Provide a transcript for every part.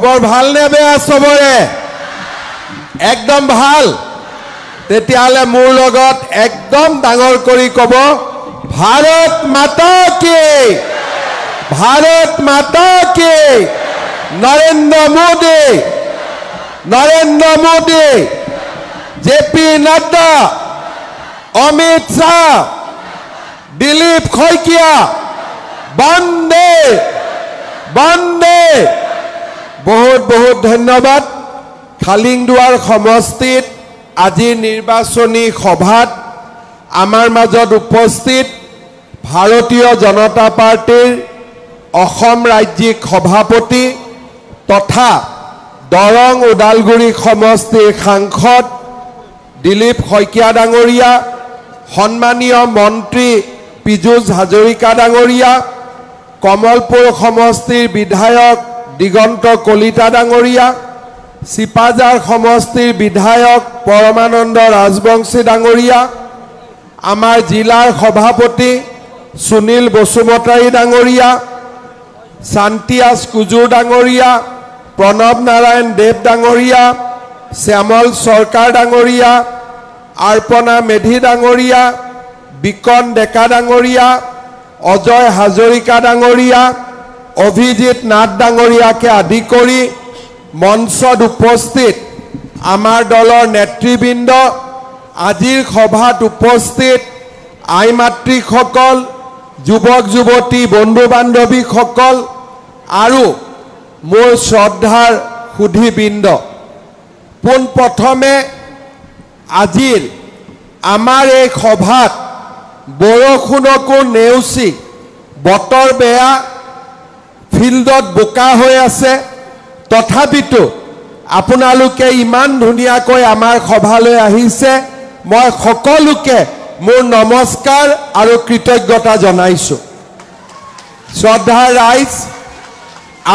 বৰ ভাল নে বেয়া সবৰে একদম ভাল তেতিয়ালে মোৰ লগত একদম ডাঙৰ কৰি কব ভাৰত মাতা কি নৰেন্দ্ৰ মোদী জেপি নাড্ডা অমিত শাহ দিলীপ শইকীয়া বন্দে बहुत बहुत धन्यवाद खालिंगदुआर समष्टित আজি নিৰ্বাচনী সভাত আমাৰ মাজত উপস্থিত ভাৰতীয় জনতা পাৰ্টিৰ অসম ৰাজ্যিক সভাপতি তথা দৰং ওদালগুৰি সমষ্টিৰ সাংসদ দিলীপ শইকীয়া ডাঙৰীয়া সন্মানীয় মন্ত্ৰী পীযুষ হাজৰিকা ডাঙৰীয়া কমলপুৰ সমষ্টিৰ বিধায়ক দিগন্ত কলিতা ডাঙৰীয়া সিপাজাৰ সমষ্টিৰ বিধায়ক পৰমানন্দ ৰাজবংশী ডাঙৰীয়া আমাৰ জিলাৰ সভাপতি সুনীল বসুমতাৰী ডাঙৰীয়া শান্তিয়াস কুজুৰ ডাঙৰীয়া প্ৰণৱ নাৰায়ণ দেৱ ডাঙৰীয়া শ্যামল সৰকাৰ ডাঙৰীয়া আৰ্পনা মেধি ডাঙৰীয়া বিকন ডেকা ডাঙৰীয়া অজয় হাজৰিকা ডাঙৰীয়া অভিজিত নাথ ডাঙৰীয়াকে আদি কৰি মঞ্চত উপস্থিত আমাৰ দলৰ নেতৃবৃন্দ আজিৰ সভাত উপস্থিত আই মাতৃসকল যুৱক যুৱতী বন্ধু বান্ধৱীসকল আৰু মোৰ শ্ৰদ্ধাৰ সুধীবৃন্দ পোন প্ৰথমে আজিৰ আমাৰ এই সভাত বৰষুণকো নেওচি বতৰ বেয়া ফিল্ডত বোকা হৈ আছে তথাপিতো আপোনালোকে ইমান ধুনীয়াকৈ আমাৰ সভালৈ আহিছে মই সকলোকে মোৰ নমস্কাৰ আৰু কৃতজ্ঞতা জনাইছো শ্ৰদ্ধাৰ ৰাইজ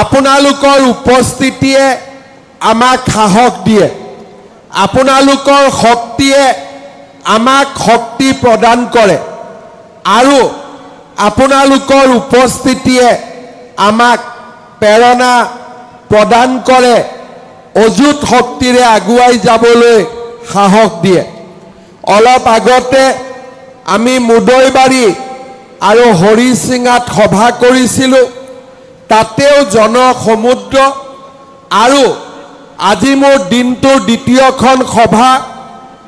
আপোনালোকৰ উপস্থিতিয়ে আমাক সাহস দিয়ে আপোনালোকৰ শক্তিয়ে আমাক শক্তি প্ৰদান কৰে আৰু আপোনালোকৰ উপস্থিতিয়ে আমাক প্ৰেৰণা প্ৰদান কৰে অযুত শক্তিৰে আগুৱাই যাবলৈ সাহস দিয়ে অলপ আগতে আমি মুদৈবাৰী আৰু হৰিসিঙাত সভা কৰিছিলোঁ তাতেও জনসমুদ্ৰ আৰু আজি মোৰ দিনটোৰ দ্বিতীয়খন সভা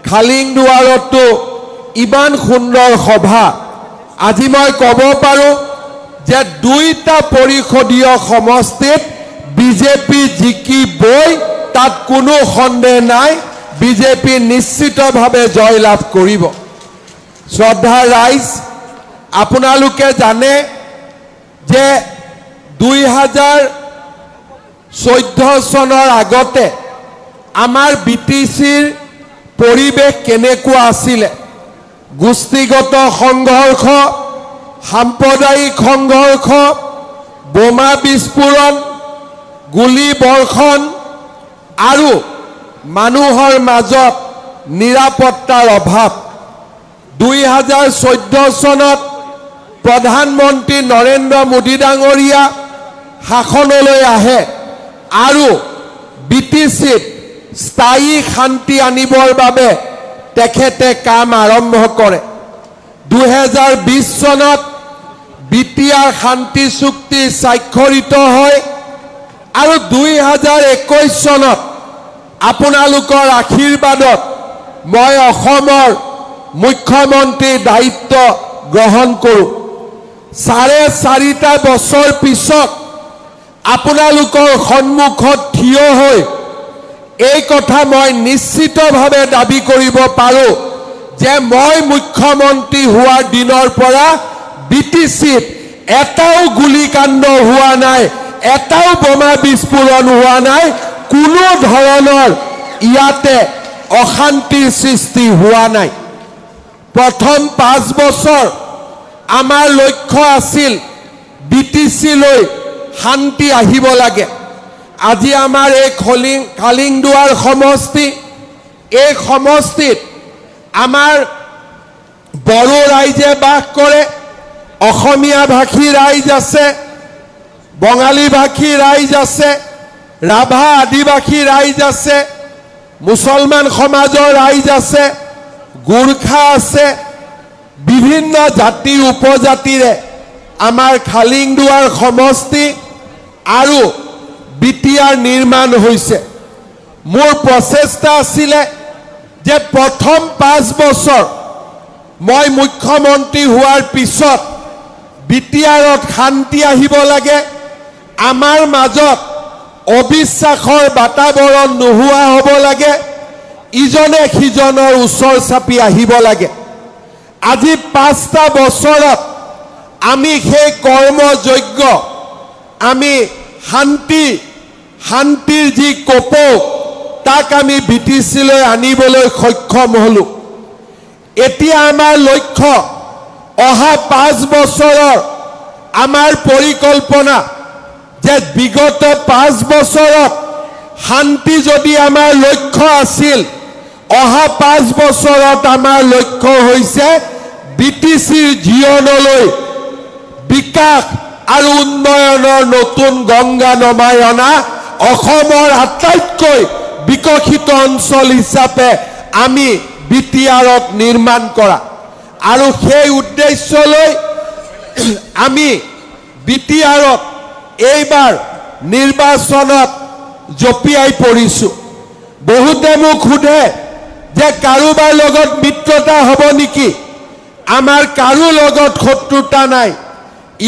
খালিংদুৱাৰতো ইমান সুন্দৰ সভা আজি মই ক'ব পাৰোঁ যে দুইটা পৰিষদীয় সমষ্টিত বিজেপি জিকিবই তাত কোনো সন্দেহ নাই বিজেপি নিশ্চিতভাৱে জয়লাভ কৰিব শ্ৰদ্ধাৰ ৰাইজ আপোনালোকে জানে যে 2014 চনৰ আগতে আমাৰ বিটিচিৰ পৰিৱেশ কেনেকুৱা আছিলে গোষ্ঠীগত সংঘৰ্ষ সাম্প্ৰদায়িক সংঘৰ্ষ বোমা বিস্ফোৰণ গুলি বৰ্ষণ আৰু মানুহৰ মাজত নিৰাপত্তাৰ অভাৱ 2014 চনত প্ৰধানমন্ত্ৰী নৰেন্দ্ৰ মোদী ডাঙৰীয়া শাসনলৈ আহে আৰু বিটিচিত স্থায়ী শান্তি আনিবৰ বাবে তেখেতে কাম আৰম্ভ কৰে 2020 চনত বিটিআৰ শান্তি চুক্তি স্বাক্ষৰিত হয় আৰু 2021 চনত আপোনালোকৰ আশীৰ্বাদত মই অসমৰ মুখ্যমন্ত্ৰীৰ দায়িত্ব গ্ৰহণ কৰোঁ 4.5 বছৰ পিছত আপোনালোকৰ সন্মুখত থিয় হৈ এই কথা মই নিশ্চিতভাৱে দাবী কৰিব পাৰোঁ যে মই মুখ্যমন্ত্ৰী হোৱাৰ দিনৰ পৰা বিটিচিত এটাও গুলিকাণ্ড হোৱা নাই এটাও বোমা বিস্ফোৰণ হোৱা নাই কোনো ধৰণৰ ইয়াতে অশান্তিৰ সৃষ্টি হোৱা নাই প্ৰথম 5 বছৰ আমাৰ লক্ষ্য আছিল বিটিচিলৈ শান্তি আহিব লাগে আজি আমাৰ এই খালিংদুৱাৰ সমষ্টি এই সমষ্টিত আমাৰ বড়ো ৰাইজে বাস কৰে অসমীয়া ভাষী ৰাইজ আছে বঙালী ভাষী ৰাইজ আছে ৰাভা আদিবাসী ৰাইজ আছে, মুছলমান সমাজৰ ৰাইজ আছে, গোৰ্খা আছে, বিভিন্ন জাতি উপজাতিৰে আমাৰ খালিংদুৱাৰ সমষ্টি আৰু বিটিআৰ নিৰ্মাণ হৈছে। মোৰ প্ৰচেষ্টা আছিলে যে প্ৰথম 5 বছৰ মই মুখ্যমন্ত্ৰী হোৱাৰ পিছত বিটিআৰত শান্তি আহিব লাগে, আমাৰ মাজত অবিশ্বাসৰ বাতাবৰণ নোহোৱা হ'ব লাগে, ইজনে সিজনৰ ওচৰ চাপি আহিব লাগে। আজি 5টা বছৰত আমি সেই কৰ্মযজ্ঞ আমি শান্তিৰ যি কপৌ তাক আমি বিটিচিলৈ আনিবলৈ সক্ষম হলোঁ। এতিয়া আমাৰ লক্ষ্য অহা 5 বছৰৰ আমাৰ পৰিকল্পনা যে বিগত 5 বছৰত শান্তি যদি আমাৰ লক্ষ্য আছিল, অহা 5 বছৰত আমাৰ লক্ষ্য হৈছে বিটিচিৰ জীৱনলৈ বিকাশ আৰু উন্নয়নৰ নতুন গংগা নমাই অনা, অসমৰ আটাইতকৈ বিকশিত অঞ্চল হিচাপে আমি বিটিআৰক নিৰ্মাণ কৰা। আৰু সেই উদ্দেশ্যলৈ আমি বিটিআৰক এইবাৰ নিৰ্বাচনত জপিয়াই পৰিছোঁ। বহুতে মোক সোধে যে কাৰোবাৰ লগত মিত্ৰতা হ'ব নেকি? আমাৰ কাৰো লগত শত্ৰুতা নাই,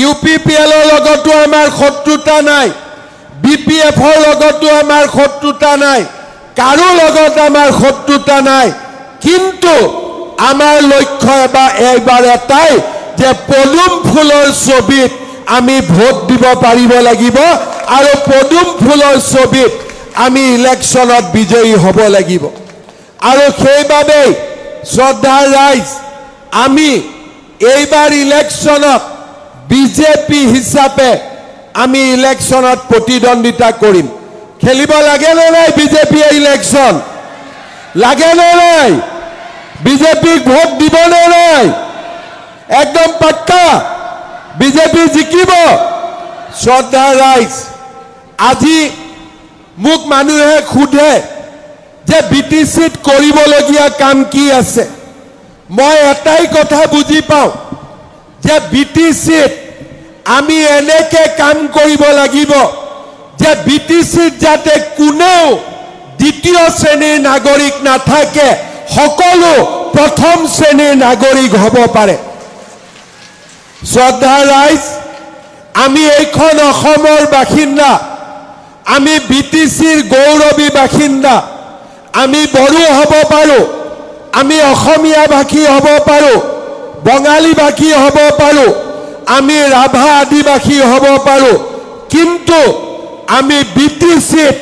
UPPLৰ লগতো আমাৰ শত্ৰুতা নাই, BPFৰ লগতো আমাৰ শত্ৰুতা নাই, কাৰো লগত আমাৰ শত্ৰুতা নাই। কিন্তু আমাৰ লক্ষ্য এইবাৰ এটাই যে পদুম ফুলৰ ছবিত আমি ভোট দিব পাৰিব লাগিব আৰু পদুম ফুলৰ ছবিত আমি ইলেকশ্যনত বিজয়ী হ'ব লাগিব। আৰু সেইবাবেই শ্ৰদ্ধাৰ ৰাইজ, আমি এইবাৰ ইলেকশ্যনত বিজেপি হিচাপে আমি ইলেকশ্যনত প্ৰতিদ্বন্দ্বিতা কৰিম। খেলিব লাগে নে নাই বিজেপিয়ে ইলেকশ্যন? লাগে নে নাই? বিজেপিক ভোট দিব নে নাই? একদম পাক্কা বিজেপি জিকিব। শ্ৰদ্ধাৰ ৰাইজ, আজি মোক মানুহে সোধে যে বিটিচিত কৰিবলগীয়া কাম কি আছে। মই এটাই কথা বুজি পাওঁ যে বিটিচিত আমি এনেকে কাম কৰিব লাগিব যে বিটিচিত যাতে কোনেও দ্বিতীয় শ্ৰেণীৰ নাগৰিক নাথাকে, সকলো প্ৰথম শ্ৰেণীৰ নাগৰিক হ'ব পাৰে। শ্ৰদ্ধাৰ ৰাইজ, আমি এইখন অসমৰ বাসিন্দা, আমি বিটিচিৰ গৌৰৱী বাসিন্দা। আমি বড়ো হ'ব পাৰোঁ, আমি অসমীয়া ভাষী হ'ব পাৰোঁ, বঙালী ভাষী হ'ব পাৰোঁ, আমি ৰাভা আদিবাসী হ'ব পাৰোঁ, কিন্তু আমি বিটিচিত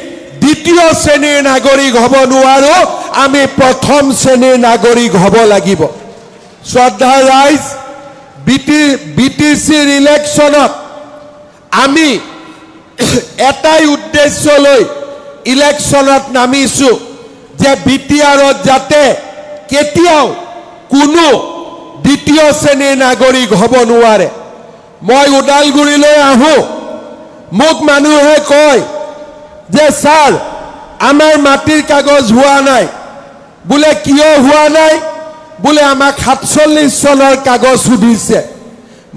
দ্বিতীয় শ্ৰেণীৰ নাগৰিক হ'ব নোৱাৰোঁ, আমি প্ৰথম শ্ৰেণীৰ নাগৰিক হ'ব লাগিব। শ্ৰদ্ধাৰ ৰাইজ, বিটিচিৰ ইলেকশ্যনত আমি এটাই উদ্দেশ্য লৈ ইলেকশ্যনত নামিছোঁ যে বিটিআৰত যাতে কেতিয়াও কোনো দ্বিতীয় শ্ৰেণীৰ নাগৰিক হ'ব নোৱাৰে। মই ওদালগুৰিলৈ আহোঁ, মোক মানুহে কয় যে ছাৰ আমাৰ মাটিৰ কাগজ হোৱা নাই। বোলে কিয় হোৱা নাই? বোলে আমাক 47 চনৰ কাগজ সুধিছে।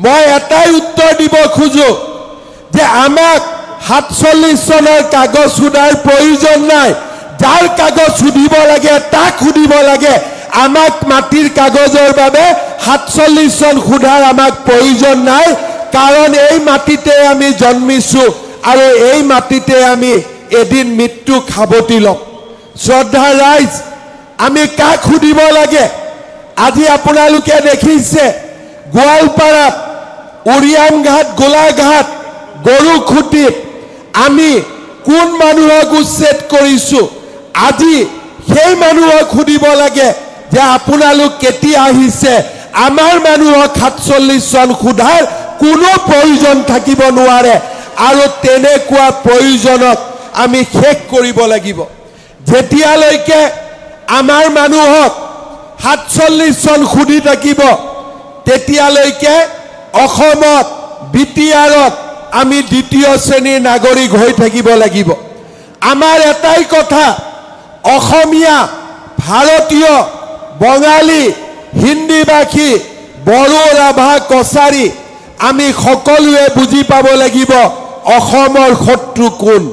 মই এটাই উত্তৰ দিব খোজো যে আমাক 47 চনৰ কাগজ সোধাৰ প্ৰয়োজন নাই। যাৰ কাগজ সুধিব লাগে তাক সুধিব লাগে। আমাক মাটিৰ কাগজৰ বাবে 47 চন সোধাৰ আমাক প্ৰয়োজন নাই, কাৰণ এই মাটিতে আমি জন্মিছোঁ আৰু এই মাটিতে আমি এদিন মৃত্যু খাবতি ল'ম। শ্ৰদ্ধাৰ ৰাইজ, আমি কাক সুধিব লাগে? আজি আপোনালোকে দেখিছে গোৱালপাৰাত, উৰিয়ামঘাট, গোলাঘাট, গৰুখুটিত আমি কোন মানুহক উচ্ছেদ কৰিছোঁ? আজি সেই মানুহক সুধিব লাগে যে আপোনালোক কেতিয়া আহিছে। আমাৰ মানুহক 47 চন সোধাৰ কোনো প্ৰয়োজন থাকিব নোৱাৰে আৰু তেনেকুৱা প্ৰয়োজনক আমি শেষ কৰিব লাগিব। যেতিয়ালৈকে আমাৰ মানুহক 47 চন সুধি থাকিব, তেতিয়ালৈকে অসমত বিটিআৰত আমি দ্বিতীয় শ্ৰেণীৰ নাগৰিক হৈ থাকিব লাগিব। আমাৰ এটাই কথা, অসমীয়া, ভাৰতীয়, বঙালী, হিন্দীভাষী, বড়ো, ৰাভা, কছাৰী আমি সকলোৱে বুজি পাব লাগিব অসমৰ শত্ৰু কোন।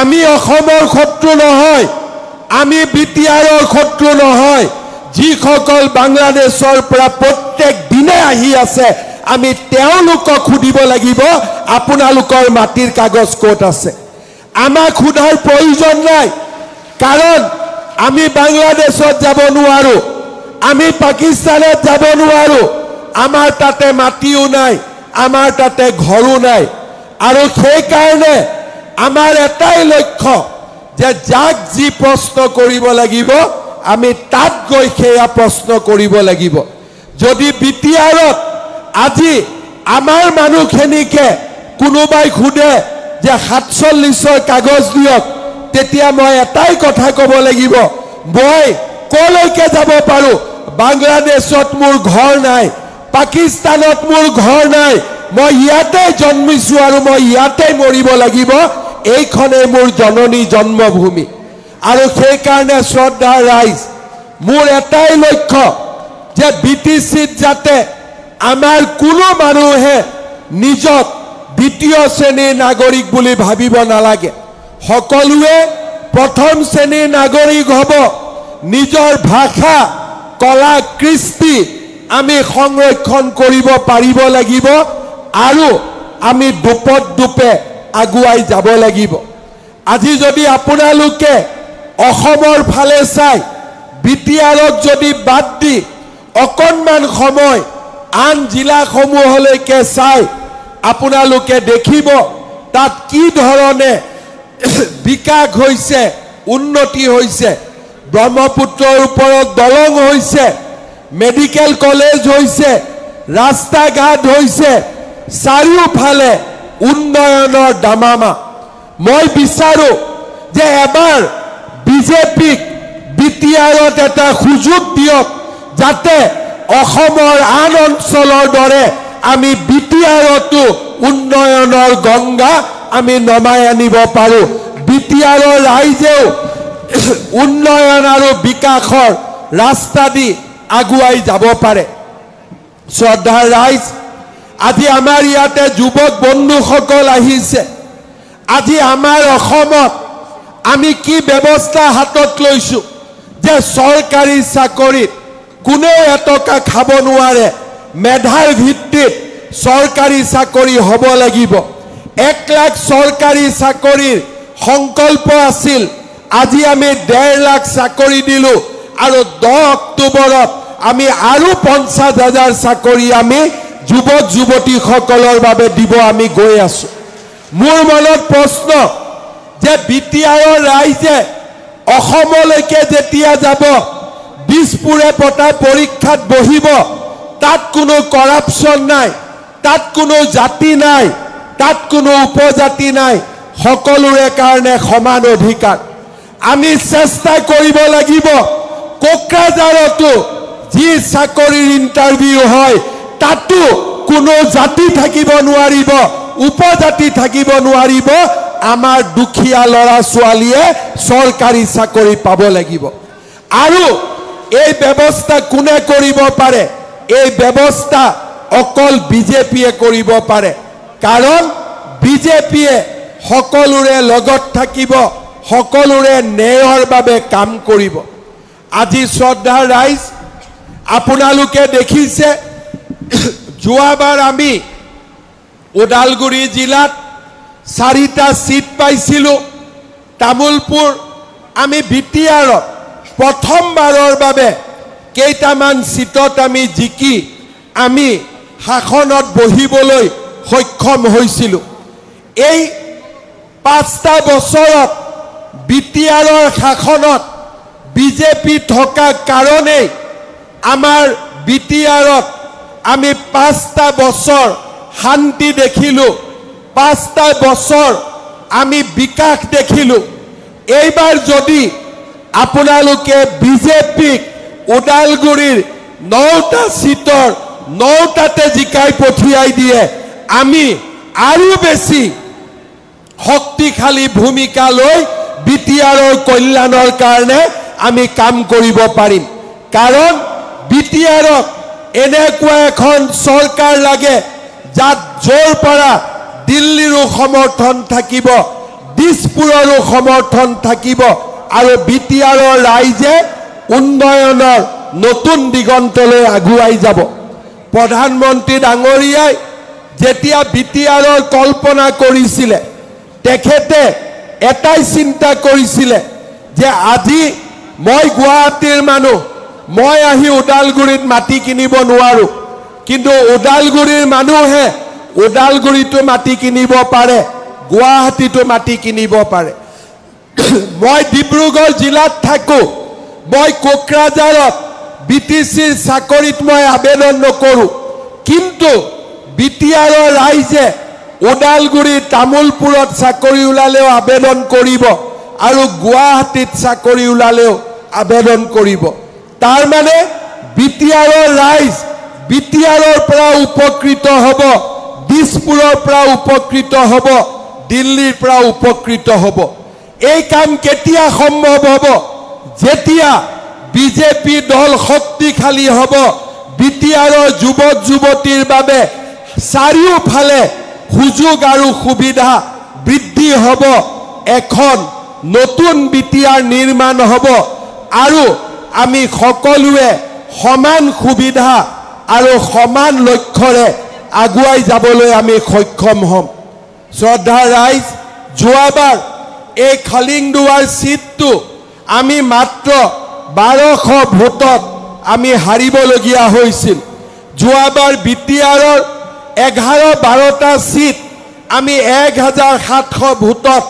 আমি অসমৰ শত্ৰু নহয়, আমি বিটিআৰৰ শত্ৰু নহয়। যিসকল বাংলাদেশৰ পৰা প্ৰত্যেক দিনে আহি আছে, আমি তেওঁলোকক সুধিব লাগিব আপোনালোকৰ মাটিৰ কাগজ ক'ত আছে। আমাক সোধাৰ প্ৰয়োজন নাই, কাৰণ আমি বাংলাদেশত যাব নোৱাৰো, আমি পাকিস্তানত যাব নোৱাৰো, আমাৰ তাতে মাটিও নাই, আমাৰ তাতে ঘৰো নাই। আৰু সেইকাৰণে আমাৰ এটাই লক্ষ্য যে যাক যি প্ৰশ্ন কৰিব লাগিব আমি তাত গৈ সেয়া প্ৰশ্ন কৰিব লাগিব। যদি বিটিআৰত আজি আমাৰ মানুহখিনিকে কোনোবাই সোধে যে 47ৰ কাগজ দিয়ক, তেতিয়া মই এটাই কথা ক'ব লাগিব, মই কলৈকে যাব পাৰো? বাংলাদেশত মোৰ ঘৰ নাই, পাকিস্তানত মোৰ ঘৰ নাই, মই ইয়াতে জন্মিছো আৰু মই ইয়াতে মৰিব লাগিব। এইখনে মোৰ জননী জন্মভূমি। আৰু সেইকাৰণে শ্ৰদ্ধা ৰাইজ, মোৰ এটাই লক্ষ্য যে বিটিচিত যাতে আমাৰ কোনো মানুহে নিজক দ্বিতীয় শ্ৰেণীৰ নাগৰিক বুলি ভাবিব নালাগে। সকলোৱে প্ৰথম শ্ৰেণীৰ নাগৰিক হ'ব। নিজৰ ভাষা, কলা, কৃষ্টি আমি সংৰক্ষণ কৰিব পাৰিব লাগিব আৰু আমি দুপত দুপে আগুৱাই যাব লাগিব। আজি যদি আপোনালোকে অসমৰ ফালে চাই বিটিআৰক যদি বাদ দি অকণমান সময় আন জিলাসমূহলৈকে চাই আপোনালোকে দেখিব তাত কি ধৰণে বিকাশ হৈছে, উন্নতি হৈছে। ব্ৰহ্মপুত্ৰৰ ওপৰত দলং হৈছে, মেডিকেল কলেজ হৈছে, ৰাস্তা ঘাট হৈছে, চাৰিওফালে উন্নয়নৰ দামামা। মই বিচাৰো যে এবাৰ বিজেপিক বিটিআৰত এটা সুযোগ দিয়ক, যাতে অসমৰ আন অঞ্চলৰ দৰে আমি বিটিআৰতো উন্নয়নৰ গংগা আমি নমাই আনিব পাৰো। বিটিআৰৰ ৰাইজেও উন্নয়ন আৰু বিকাশৰ ৰাস্তা দি আগুৱাই যাব পাৰে। শ্ৰদ্ধাৰ ৰাইজ, আজি আমাৰ ইয়াতে যুৱক বন্ধুসকল আহিছে। আজি আমাৰ অসমত আমি কি ব্যৱস্থা হাতত লৈছো যে চৰকাৰী চাকৰিত কোনেও এটকা খাব নোৱাৰে, মেধাৰ ভিত্তিত চৰকাৰী চাকৰি হ'ব লাগিব। 1 লাখ চৰকাৰী চাকৰিৰ সংকল্প আছিল, আজি আমি 1.5 লাখ চাকৰি দিলো আৰু 10 অক্টোবৰত আমি আৰু 50,000 চাকৰি আমি যুৱক যুৱতীসকলৰ বাবে দিব আমি গৈ আছো। মোৰ মনত প্ৰশ্ন যে বিটিআৰৰ ৰাইজে অসমলৈকে যেতিয়া যাব, দিছপুৰে পতা পৰীক্ষাত বহিব, তাত কোনো কৰাপশ্যন নাই, তাত কোনো জাতি নাই, তাত কোনো উপজাতি নাই, সকলোৰে কাৰণে সমান অধিকাৰ। আমি চেষ্টা কৰিব লাগিব কোকৰাঝাৰতো যি চাকৰিৰ ইণ্টাৰভিউ হয় তাতো কোনো জাতি থাকিব নোৱাৰিব, উপজাতি থাকিব নোৱাৰিব। আমাৰ দুখীয়া ল'ৰা ছোৱালীয়ে চৰকাৰী চাকৰি পাব লাগিব। আৰু এই ব্যৱস্থা কোনে কৰিব পাৰে? এই ব্যৱস্থা অকল বিজেপিয়ে কৰিব পাৰে, কাৰণ বিজেপিয়ে সকলোৰে লগত থাকিব, সকলোৰে ন্যায়ৰ বাবে কাম কৰিব। আজি শ্ৰদ্ধাৰ ৰাইজ, আপোনালোকে দেখিছে যোৱাবাৰ আমি ওদালগুৰি জিলাত 4টা সিট পাইছিলো। তামুলপুৰ আমি বিটিআৰত প্ৰথমবাৰৰ বাবে কেইটামান সিটত আমি জিকি আমি শাসনত বহিবলৈ সক্ষম হৈছিলো। এই 5টা বছৰত বিটিআৰৰ শাসনত বিজেপি থকা কাৰণেই আমাৰ বিটিআৰত আমি 5টা বছৰ শান্তি দেখিলো, 5টা বছৰ আমি বিকাশ দেখিলো। এইবাৰ যদি আপোনালোকে বিজেপিক ওদালগুৰিৰ 9টা সিটৰ 9টাতে জিকাই পঠিয়াই দিয়ে, আমি আৰু বেছি শক্তিশালী ভূমিকা লৈ বিটিআৰৰ কল্যাণৰ কাৰণে আমি কাম কৰিব পাৰিম কাৰণ বিটিআৰক এনেকুৱা এখন চৰকাৰ লাগে যাত জোৰ পৰা দিল্লীৰো সমৰ্থন থাকিব দিছপুৰৰো সমৰ্থন থাকিব আৰু বিটিআৰৰ ৰাইজে উন্নয়নৰ নতুন দিগন্তলৈ আগুৱাই যাব প্ৰধানমন্ত্ৰী ডাঙৰীয়াই যেতিয়া বিটিআৰৰ কল্পনা কৰিছিলে তেখেতে এটাই চিন্তা কৰিছিলে যে আজি মই গুৱাহাটীৰ মানুহ মই আহি ওদালগুৰিত মাটি কিনিব নোৱাৰো কিন্তু ওদালগুৰিৰ মানুহে ওদালগুৰিতো মাটি কিনিব পাৰে গুৱাহাটীতো মাটি কিনিব পাৰে মই ডিব্ৰুগড় জিলাত থাকো মই কোকৰাঝাৰত বিটিচিৰ চাকৰিত মই আবেদন নকৰো কিন্তু বিটিআৰৰ ৰাইজে ওদালগুৰিৰ তামুলপুৰত চাকৰি উলালেও আবেদন কৰিব আৰু গুৱাহাটীত চাকৰি উলালেও আবেদন কৰিব তাৰ মানে বিটিআৰৰ ৰাইজ বিটিআৰৰ পৰা উপকৃত হ'ব দিছপুৰৰ পৰা উপকৃত হ'ব দিল্লীৰ পৰা উপকৃত হ'ব এই কাম কেতিয়া সম্ভৱ হ'ব যেতিয়া বিজেপি দল শক্তিশালী হ'ব বিটিআৰৰ যুৱক যুৱতীৰ বাবে চাৰিওফালে সুযোগ আৰু সুবিধা বৃদ্ধি হ'ব এখন নতুন বিটিআৰ নিৰ্মাণ হ'ব আৰু আমি সকলোৱে সমান সুবিধা আৰু সমান লক্ষ্যৰে আগুৱাই যাবলৈ আমি সক্ষম হ'ম শ্ৰদ্ধা ৰাইজ যোৱাবাৰ এই খালিংদুৱাৰ সিটটো আমি মাত্ৰ 1200 ভোটত আমি হাৰিবলগীয়া হৈছিল যোৱাবাৰ বিটিআৰৰ 11-12টা সিট আমি 1700 ভোটত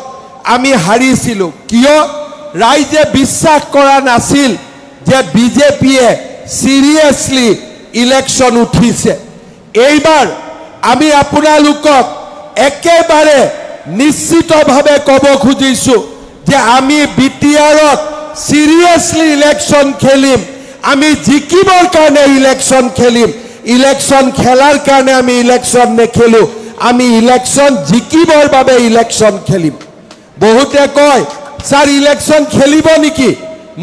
আমি হাৰিছিলো কিয় ৰাইজে বিশ্বাস কৰা নাছিল যে বিজেপিয়ে সিৰিয়াসলি ইলেকশন উঠিছে এইবাৰ আমি আপোনালোকক একেবাৰে নিশ্চিতভাৱে ক'ব খুজিছো যে আমি বিটিআৰত সিৰিয়াসলি ইলেকশন খেলিম আমি জিকিবৰ কাৰণে ইলেকশন খেলিম ইলেকশন খেলাৰ কাৰণে আমি ইলেকশন নেখেলো আমি ইলেকশন জিকিবৰ বাবে ইলেকশন খেলিম বহুতে কয় স্যাৰ ইলেকশন খেলিব নেকি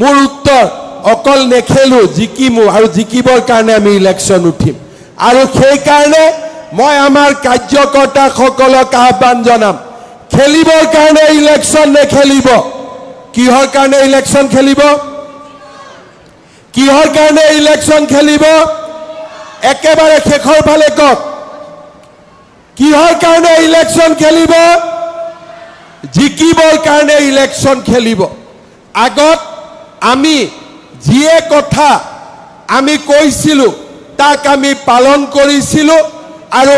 মোৰ উত্তৰ অকল নেখেলো জিকিমু আৰু জিকিবৰ কাৰণে আমি ইলেকশন উঠিম আৰু সেই কাৰণে মই আমাৰ কাৰ্যকৰ্তা সকলক আহ্বান জনাম খেলিবৰ কাৰণে ইলেকশন নেখেলিব কিহৰ কাৰণে ইলেকশন খেলিব কিহৰ কাৰণে ইলেকশন খেলিব একেবাৰে শেষৰ ফালে কক কিহৰ কাৰণে ইলেকশন খেলিব জিকিবৰ কাৰণে ইলেকশন খেলিব আগত আমি যিয়ে কথা আমি কৈছিলো তাক আমি পালন কৰিছিলো আৰু